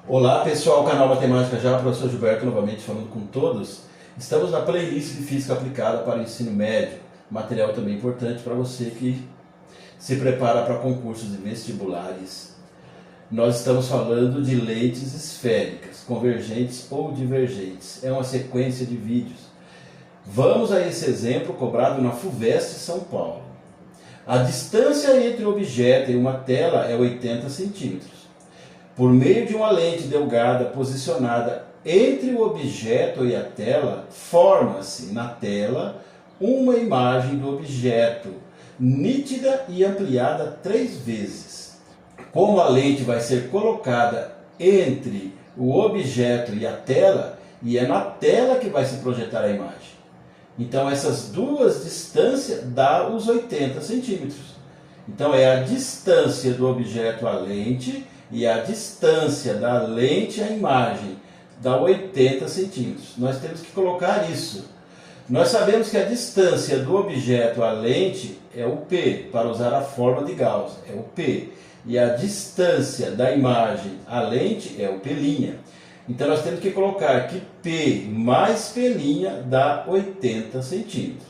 Olá pessoal, canal Matemática Já, professor Gilberto novamente falando com todos. Estamos na playlist de Física Aplicada para o Ensino Médio, material também importante para você que se prepara para concursos e vestibulares. Nós estamos falando de lentes esféricas, convergentes ou divergentes. É uma sequência de vídeos. Vamos a esse exemplo cobrado na FUVEST São Paulo. A distância entre o objeto e uma tela é 80 centímetros. Por meio de uma lente delgada posicionada entre o objeto e a tela, forma-se na tela uma imagem do objeto, nítida e ampliada 3 vezes. Como a lente vai ser colocada entre o objeto e a tela, e é na tela que vai se projetar a imagem. Então essas duas distâncias dá os 80 centímetros. Então é a distância do objeto à lente e a distância da lente à imagem dá 80 centímetros. Nós temos que colocar isso. Nós sabemos que a distância do objeto à lente é o P, para usar a forma de Gauss, é o P. E a distância da imagem à lente é o P'. Então nós temos que colocar que P mais P' dá 80 centímetros.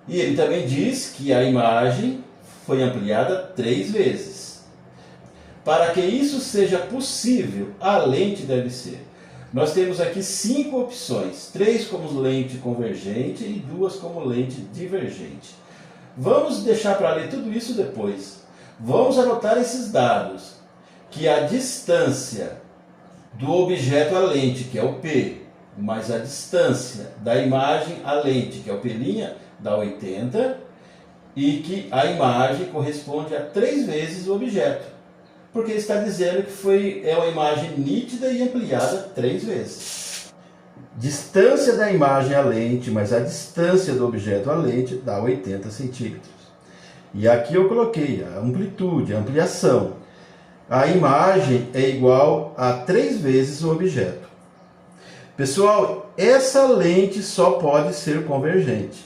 E ele também diz que a imagem foi ampliada 3 vezes. Para que isso seja possível, a lente deve ser. Nós temos aqui 5 opções, 3 como lente convergente e 2 como lente divergente. Vamos deixar para ler tudo isso depois. Vamos anotar esses dados, que a distância do objeto à lente, que é o P, mais a distância da imagem à lente, que é o P', dá 80, e que a imagem corresponde a 3 vezes o objeto. Porque está dizendo que é uma imagem nítida e ampliada 3 vezes. Distância da imagem à lente mais a distância do objeto à lente dá 80 centímetros. E aqui eu coloquei a amplitude, a ampliação. A imagem é igual a 3 vezes o objeto. Pessoal, essa lente só pode ser convergente,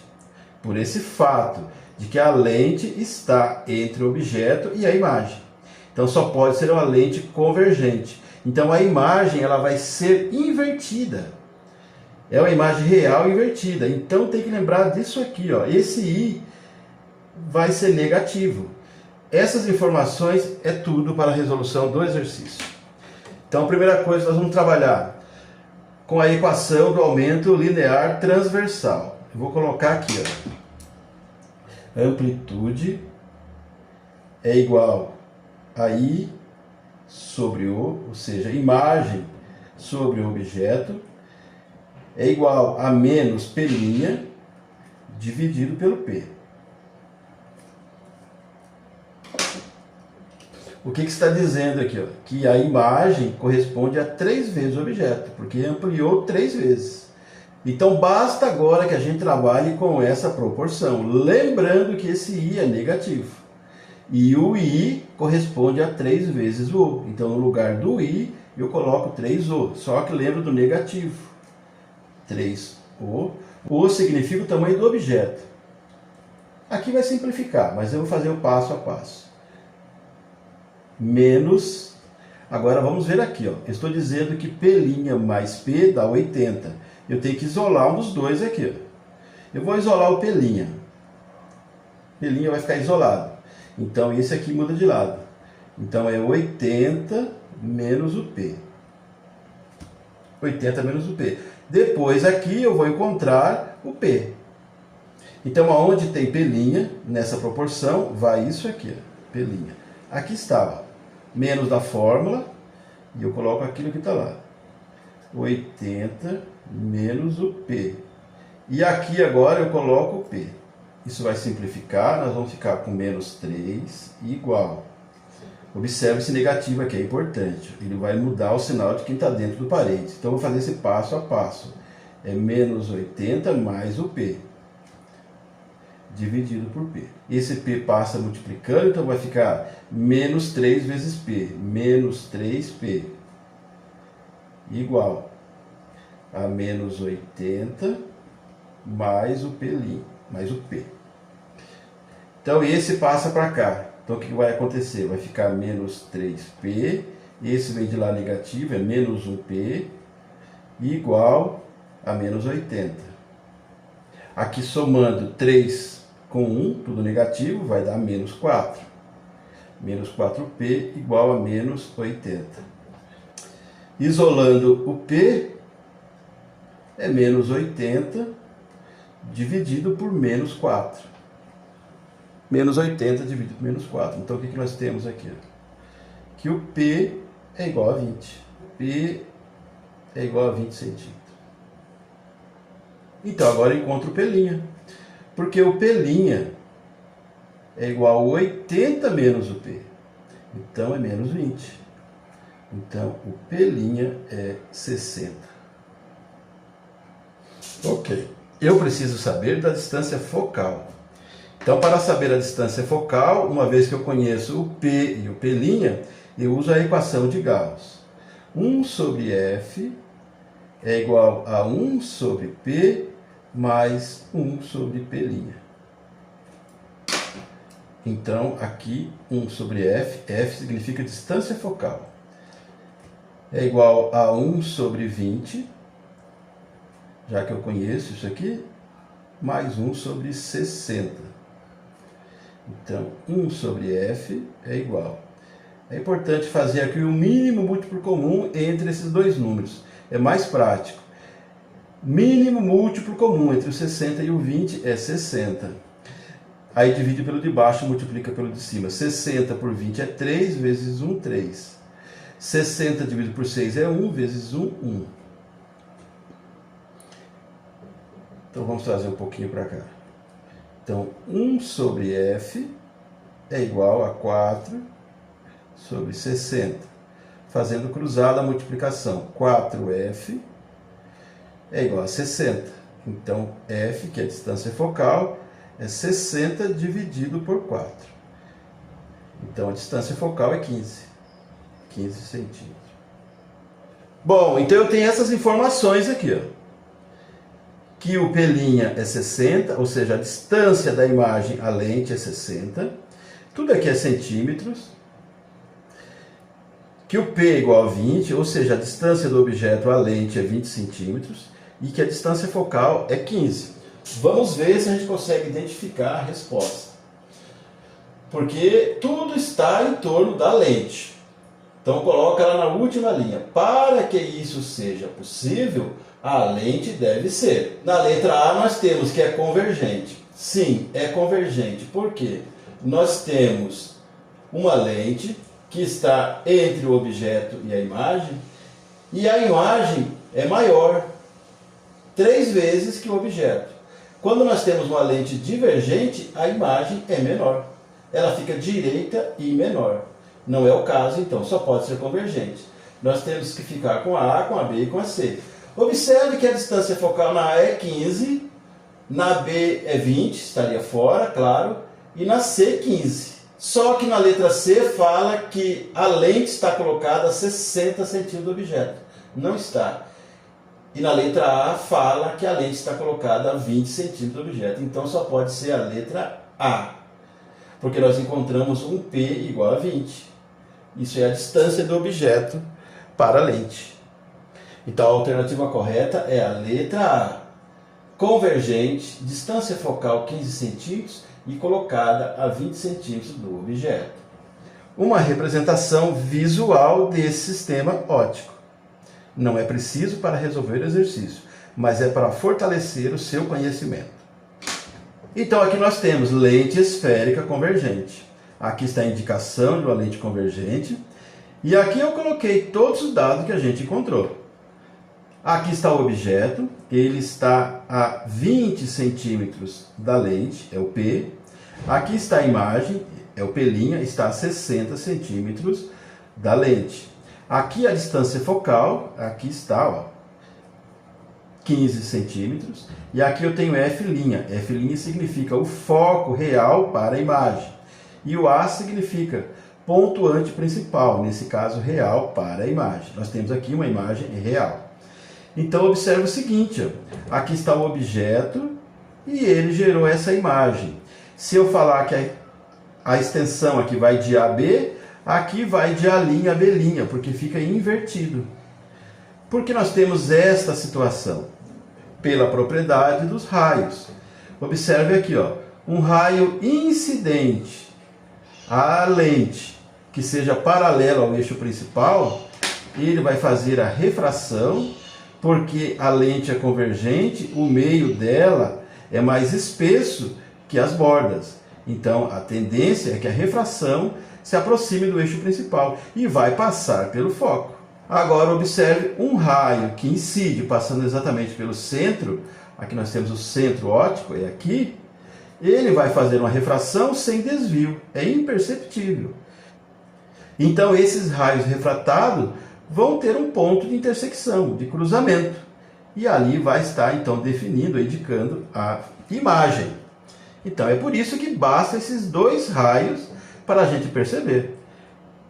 por esse fato de que a lente está entre o objeto e a imagem. Então só pode ser uma lente convergente. Então a imagem ela vai ser invertida. É uma imagem real invertida. Então tem que lembrar disso aqui, ó. Esse I vai ser negativo. Essas informações é tudo para a resolução do exercício. Então a primeira coisa nós vamos trabalhar com a equação do aumento linear transversal. Eu vou colocar aqui, ó. Amplitude é igual a I sobre O, ou seja, imagem sobre o objeto, é igual a menos P' dividido pelo P. O que está dizendo aqui? Ó? Que a imagem corresponde a 3 vezes o objeto, porque ampliou 3 vezes. Então basta agora que a gente trabalhe com essa proporção, lembrando que esse I é negativo. E o I corresponde a 3 vezes o O. Então, no lugar do I, eu coloco 3O. Só que lembro do negativo. 3O. O significa o tamanho do objeto. Aqui vai simplificar, mas eu vou fazer o passo a passo. Menos... Agora vamos ver aqui. Ó. Eu estou dizendo que P' mais P dá 80. Eu tenho que isolar um dos dois aqui. Ó. Eu vou isolar o P'. P' vai ficar isolado. Então, esse aqui muda de lado. Então, é 80 menos o P. 80 menos o P. Depois, aqui, eu vou encontrar o P. Então, aonde tem P', nessa proporção, vai isso aqui. Ó, P'. Aqui está. Ó, menos da fórmula. E eu coloco aquilo que está lá. 80 menos o P. E aqui, agora, eu coloco o P. Isso vai simplificar, nós vamos ficar com menos 3 igual. Observe esse negativo aqui, é importante. Ele vai mudar o sinal de quem está dentro do parênteses. Então, eu vou fazer esse passo a passo. É menos 80 mais o P, dividido por P. Esse P passa multiplicando, então vai ficar menos 3 vezes P. Menos 3P, igual a menos 80 mais o P'. Mais o P. Então esse passa para cá. Então o que vai acontecer? Vai ficar menos 3P esse vem de lá negativo, é menos 1p, igual a menos 80. Aqui somando 3 com 1, tudo negativo, vai dar menos 4. Menos 4p igual a menos 80. Isolando o p, é menos 80 dividido por menos 4. Menos 80 dividido por menos 4. Então, o que nós temos aqui? Que o P é igual a 20. P é igual a 20 centímetros. Então, agora eu encontro o P'. Porque o P' é igual a 80 menos o P. Então, é menos 20. Então, o P' é 60. Ok. Eu preciso saber da distância focal. Então, para saber a distância focal, uma vez que eu conheço o P e o P', eu uso a equação de Gauss. 1 sobre F é igual a 1 sobre P mais 1 sobre P'. Então, aqui, 1 sobre F significa distância focal. É igual a 1 sobre 20, já que eu conheço isso aqui, mais 1 sobre 60. Então, 1 sobre F é igual. É importante fazer aqui o mínimo múltiplo comum entre esses dois números. É mais prático. Mínimo múltiplo comum entre o 60 e o 20 é 60. Aí divide pelo de baixo, multiplica pelo de cima. 60 por 20 é 3, vezes 1, 3. 60 dividido por 6 é 1, vezes 1, 1. Então, vamos trazer um pouquinho para cá. Então, 1 sobre F é igual a 4 sobre 60. Fazendo cruzada a multiplicação. 4F é igual a 60. Então, F, que é a distância focal, é 60 dividido por 4. Então, a distância focal é 15. 15 centímetros. Bom, então eu tenho essas informações aqui, ó. Que o P' é 60, ou seja, a distância da imagem à lente é 60. Tudo aqui é centímetros. Que o P é igual a 20, ou seja, a distância do objeto à lente é 20 centímetros. E que a distância focal é 15. Vamos ver se a gente consegue identificar a resposta. Porque tudo está em torno da lente. Então coloca lá na última linha. Para que isso seja possível, a lente deve ser. Na letra A nós temos que é convergente. Sim, é convergente. Por quê? Nós temos uma lente que está entre o objeto e a imagem, e a imagem é maior 3 vezes que o objeto. Quando nós temos uma lente divergente, a imagem é menor. Ela fica direita e menor. Não é o caso, então, só pode ser convergente. Nós temos que ficar com a A, com a B e com a C. Observe que a distância focal na A é 15, na B é 20, estaria fora, claro, e na C 15. Só que na letra C fala que a lente está colocada a 60 centímetros do objeto. Não está. E na letra A fala que a lente está colocada a 20 centímetros do objeto. Então só pode ser a letra A. Porque nós encontramos um P igual a 20. Isso é a distância do objeto para a lente. Então a alternativa correta é a letra A. Convergente, distância focal 15 centímetros e colocada a 20 centímetros do objeto. Uma representação visual desse sistema óptico. Não é preciso para resolver o exercício, mas é para fortalecer o seu conhecimento. Então aqui nós temos lente esférica convergente. Aqui está a indicação de uma lente convergente. E aqui eu coloquei todos os dados que a gente encontrou. Aqui está o objeto, ele está a 20 centímetros da lente, é o P. Aqui está a imagem, é o P', está a 60 centímetros da lente. Aqui a distância focal, aqui está, ó, 15 centímetros. E aqui eu tenho F'. F' significa o foco real para a imagem. E o A significa pontuante principal, nesse caso real para a imagem. Nós temos aqui uma imagem real. Então observe o seguinte, ó, aqui está o objeto e ele gerou essa imagem. Se eu falar que a extensão aqui vai de A a B, Aqui vai de A' a B', porque fica invertido. Por que nós temos esta situação? Pela propriedade dos raios. Observe aqui, ó, um raio incidente à lente que seja paralelo ao eixo principal, ele vai fazer a refração, porque a lente é convergente, o meio dela é mais espesso que as bordas. Então a tendência é que a refração se aproxime do eixo principal e vai passar pelo foco. Agora observe um raio que incide passando exatamente pelo centro, aqui nós temos o centro óptico, é aqui, ele vai fazer uma refração sem desvio, é imperceptível. Então esses raios refratados vão ter um ponto de intersecção, de cruzamento, e ali vai estar então definindo, indicando a imagem. Então é por isso que basta esses dois raios para a gente perceber.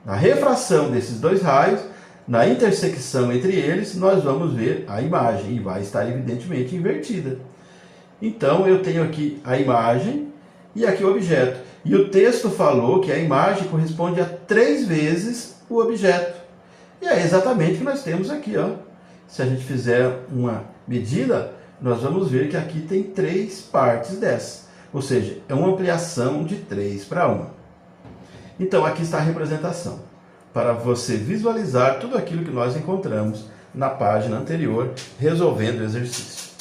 Na refração desses dois raios, na intersecção entre eles, nós vamos ver a imagem, e vai estar evidentemente invertida. Então eu tenho aqui a imagem e aqui o objeto. E o texto falou que a imagem corresponde a 3 vezes o objeto. E é exatamente o que nós temos aqui, ó. Se a gente fizer uma medida, nós vamos ver que aqui tem 3 partes dessa. Ou seja, é uma ampliação de 3 para 1. Então aqui está a representação, para você visualizar tudo aquilo que nós encontramos na página anterior, resolvendo o exercício.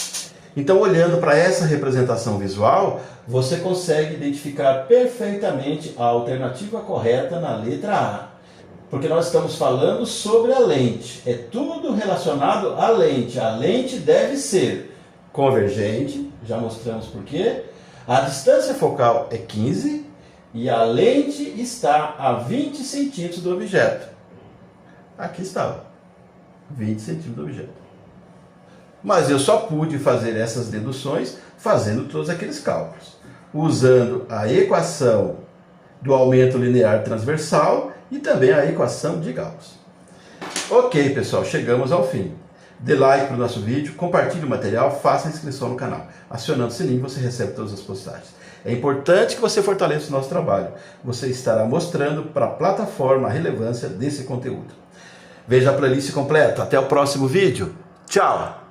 Então, olhando para essa representação visual, você consegue identificar perfeitamente a alternativa correta na letra A. Porque nós estamos falando sobre a lente. É tudo relacionado à lente. A lente deve ser convergente, já mostramos por quê. A distância focal é 15 e a lente está a 20 centímetros do objeto. Aqui está, 20 centímetros do objeto. Mas eu só pude fazer essas deduções fazendo todos aqueles cálculos, usando a equação do aumento linear transversal e também a equação de Gauss. Ok, pessoal, chegamos ao fim. Dê like para o nosso vídeo, compartilhe o material, faça a inscrição no canal. Acionando o sininho, você recebe todas as postagens. É importante que você fortaleça o nosso trabalho. Você estará mostrando para a plataforma a relevância desse conteúdo. Veja a playlist completa. Até o próximo vídeo. Tchau!